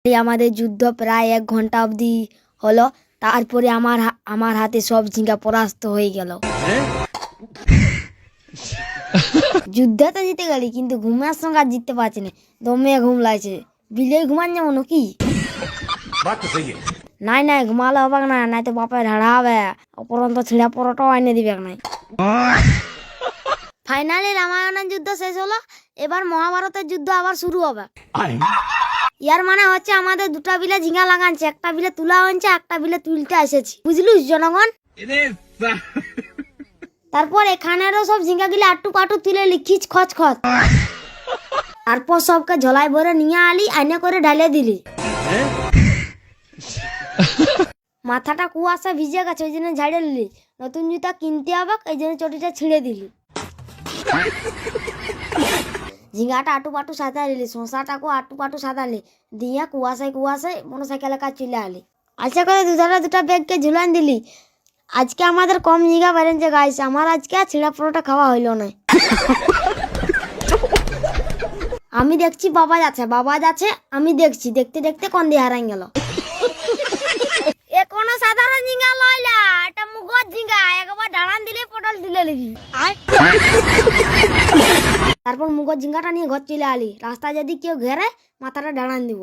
এই আমাদের যুদ্ধ প্রায় 1 ঘন্টা অবধি হলো, তারপরে আমার হাতে সব ঝিঙ্গা পরাস্ত হয়ে গেল। যুদ্ধে তো জিতে গেলি, কিন্তু ঘুমের সঙ্গে আর জিততে পারছি না। দমে ঘুম লাগছে, বিলে ঘুমান যাবো নাকি? নাই নাই, ঘুমালে হবে না, নাই তো বাপে ঢাড়া হবে, অপরন্ত ছিঁড়া পরোটাও এনে দিবে নাই। ফাইনালি রামায়ণের যুদ্ধ শেষ হলো, এবার মহাভারতের যুদ্ধ আবার শুরু হবে। ইয়ার মানে হচ্ছে আমাদের দুটা বিলে ঝিঙ্গা লাগানছে, একটা বিলে তুলা হয়েছে, একটা বিলে তুলতে এসেছি, বুঝলুস জনগণ? তারপর এখানেরও সব ঝিঙ্গা গিলে আটটু পাটু তুলে লিখিস খচ খচ। তারপর সবকে ঝোলাই ভরে নিয়ে আলি, আইনে করে ঢালে দিলি। মাথাটা কুয়াশা ভিজে গেছে, ওই জন্য ঝাড়ে নিলি। নতুন জুতা কিনতে হবে, এই জন্য চটিটা ছিঁড়ে দিলি। ঝিঙ্গাটা আটু পাটু সাঁতারিলি, শশাটাকে আটু পাটু সাঁতারলি, দিয়ে কুয়াশায় মোটরসাইকেলে কাজ চলে আলি। আচ্ছা করে দুটা ব্যাগকে ঝুলান দিলি। আজকে আমাদের কম ঝিঙ্গা বেড়েছে গাইস, আমার আজকে ছিঁড়া পরোটা খাওয়া হইলো না। আমি দেখছি বাবা যাচ্ছে, আমি দেখছি, দেখতে দেখতে কোন দিয়ে হারাই গেল। এ কোনো সাধারণ ঝিঙ্গা লইলা, এটা মুগর ঝিঙ্গা, একবার ডাড়ান দিলে পটল দিলে লিবি। তারপর মুগর ঝিঙ্গাটা নিয়ে ঘর চলে আলি, রাস্তা যদি কেউ ঘেরে মাথাটা ডাড়ান দিব।